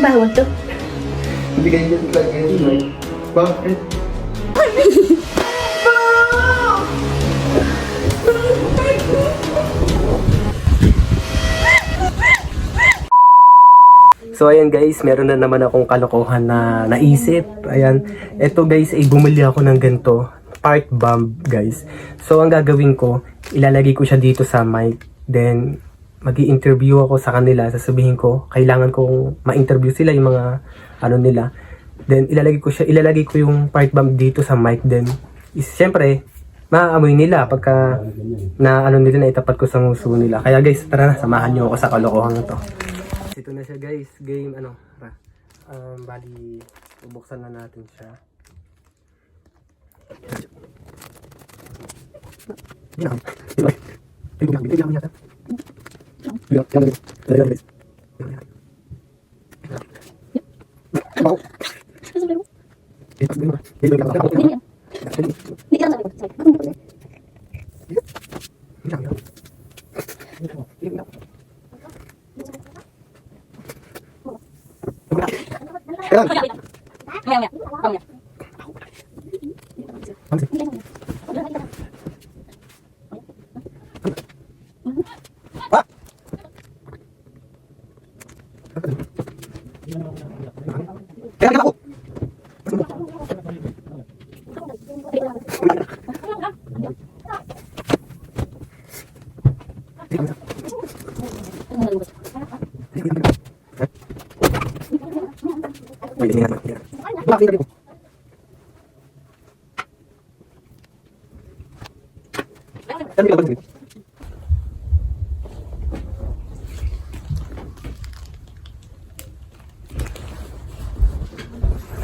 baho to? Hindi ganyan yung vlog ngayon. Bakit? So ayan guys, meron na naman akong kalokohan na naisip. Ayan, eto guys, ay bumili ako ng ganito, part bomb guys. So ang gagawin ko, ilalagay ko siya dito sa mic. Then magi-interview ako sa kanila, sasabihin ko, kailangan kong ma-interview sila yung mga ano nila. Then ilalagay ko yung part bomb dito sa mic. Then siyempre, maaamoy nila pagka na ano nila na itapat ko sa nguso nila. Kaya guys, tara na, samahan niyo ako sa kalokohan na to. Ito na siya guys, game ano, bali bubuksan na natin siya.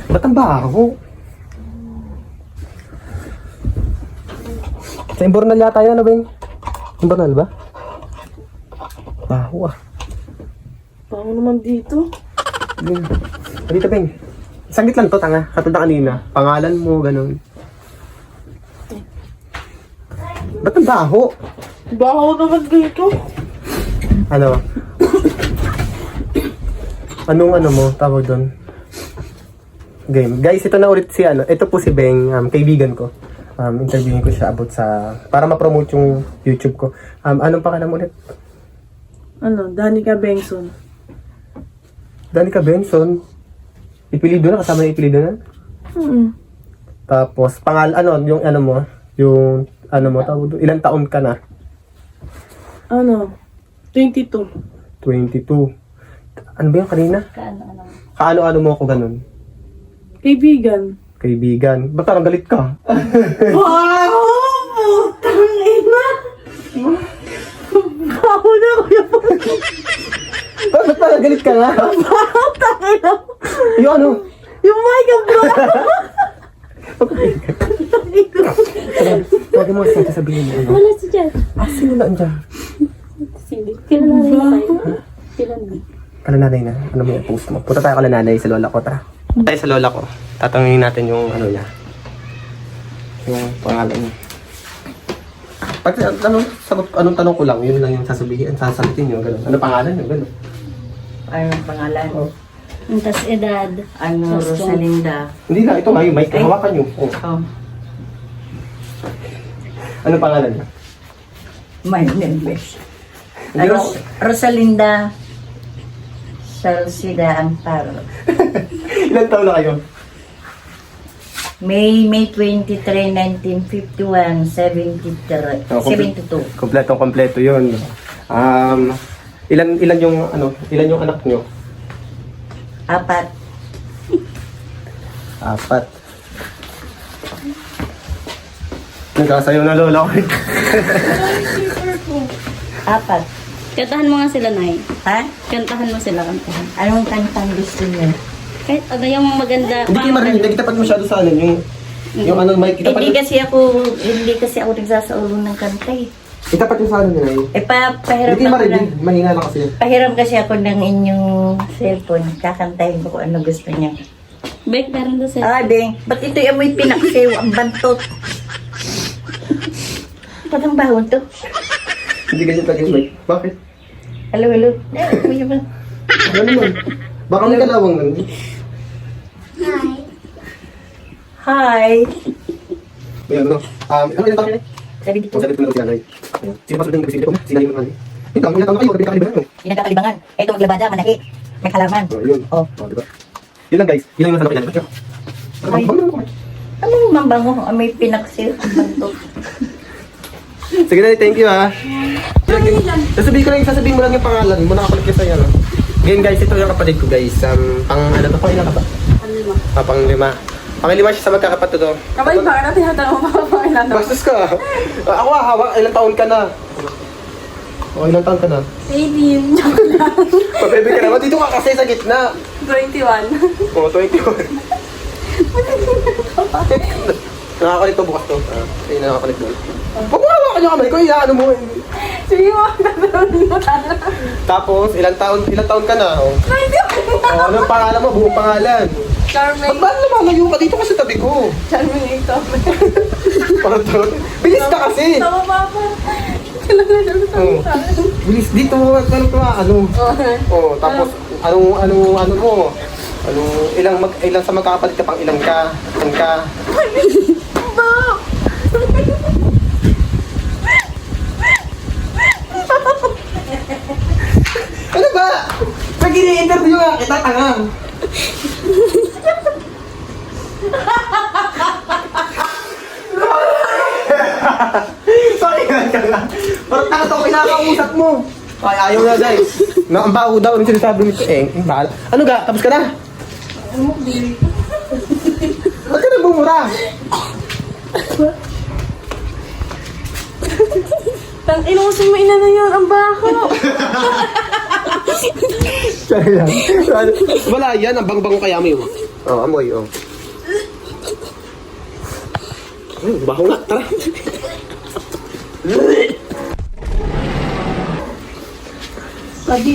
Ba't ang baho? Sa Imbornal yata yan, ano ba yun? Imbornal ba? Baho ah. Baho naman dito. Dito, Beng. Sangit lang to, tanga. Katulad kanina. Pangalan mo, ganun. Ba't ang baho? Baho naman dito. Ano? Anong ano mo? Tawag doon? Game. Guys, ito na ulit si ano. Ito po si Beng, kaibigan ko. Interviewin ko siya about sa... Para ma-promote yung YouTube ko. Anong pangalan mo ulit? Ano? Danica Benson. Danica Benson. Ipilido na? Kasama na ipilido na? Tapos, ano, yung ano mo? Yung ano mo? Tawag doon? Ilang taon ka na? Ano? 22. 22. Ano ba yung kanina? Kaano-ano? Kaano-ano mo ako ganun? Kaibigan. Kaibigan. Ba't parang galit ka? Baho! Putang ina! Baho na kuya po. Ba't parang galit ka nga? Baho, tangina. Yung ano? Yung mic ang baho. Huwag mo saan sasabihin mo ano? Wala si Jan. Sino na andyan? Sindi. Kilala na tayo. Kilala. Kalananay na. Ano mo yung post mo? Punta tayo kalananay sa lola ko, tara. Tayo sa lola ko. Tatangin natin yung ano niya. Yung pangalan niya. Pag anong tanong ko lang, yun lang yung sasagutin niyo, gano'n. Ano pangalan niyo, gano'n. Anong pangalan? Oh. Tapos edad. Ano, Rosalinda. Hindi na, ito nga yung mic. Hawakan niyo. Oh. Oh, Ano pangalan niya? my name is. Hindi na- Rosalinda Salcida Amparo. Ilan taon na kayo? May 23, 1951, 73, Oh, 72. Kompleto yun. Ilan yung anak niyo? 4. 4. Nagkasayaw na lola ko. 4. Kantahan mo nga sila, Nay. Ha? Kantahan mo sila, kantahan. Anong kantang gusto niyo? Kahit ano yung maganda. Hindi kayo marinig, nagitapat masyado sa ano, yung ano, mic, Hindi kasi ako nagsasaulo ng kanta eh. itapat yung sa ano nila eh. Pahiram Hindi kayo ako marinig, ng, mahina lang kasi. pahiram kasi ako ng inyong cellphone. Kakantahin ko kung ano gusto niya. Bek, meron doon sila. Ah, Beng, ba't ito yung amoy pinaksiw ang bantot? Ba't ang bahon to? Hindi ganyan talaga yung mic. Bakit? Hello. Kuya ba? Ano naman? Baka may kalawang nun. Hi! May ano, ano yung tanong? Sabi dito, Kung sabi ko na si nanay. Ayan. Sino pa sabi ng bisita ko? Si nanay mo nanay. Yung tanong, yung tanong kayo, kapit kakaliban nyo. yung nagkakalibangan. Ito maglabada, manaki. May halaman. Oh, yun. Oh. Oh, diba? Yun lang guys. Yun lang yung nasa nakikinig. Ano Ay. bang ano? Anong mambango? May pinaksil. Bantok. Sige na, thank you ha. Sasabihin mo lang yung pangalan mo, nakapalit ka sa'yo. No? Ngayon guys, ito yung kapatid ko guys. Pang ano to, pang ilan ka ba? Panlima. Pang lima. Pang lima siya sa magkakapatid to. Kapag ba na tinatanong mo pa ilan na? Bastos ka. Ako hawak, ilang taon ka na? O, ilang taon ka na? 18. Pabebe ka naman, dito ka kasi sa gitna. 21. O, 21. Nakakalit to bukas to. Ayun, nakakalit doon. Huwag mo hawakan yung kamay ko, ano mo. Sige mo, tatanungin mo talaga. Tapos, ilang taon ka na? O, anong pangalan mo? Buong pangalan. Charming. Ba't lumalayo ka dito kasi tabi ko? Charming ito. Parang to. Bilis ka kasi. Tama ba pa? Kailangan na Oh. Bilis dito. Ano? Oh, tapos ano mo? Ilang sa magkakapalit ka pang ilang ka? Ilang ka? Ano ba? Pag ini-interview nga kita, tanga. Sorry ka nga. Parang tanga to, kinakausap mo. Ay, ayaw na guys. Ang baho daw, ang sinasabi nito. Bahala. Ano ga? Tapos ka na? Ba't ka na bumura? Tang inusin mo ina na yun, ang baho. Sorry lang. Wala yan, ang bang-bango kaya mo yun. Oh, amoy, oh. Baho nga, tara. Lagi.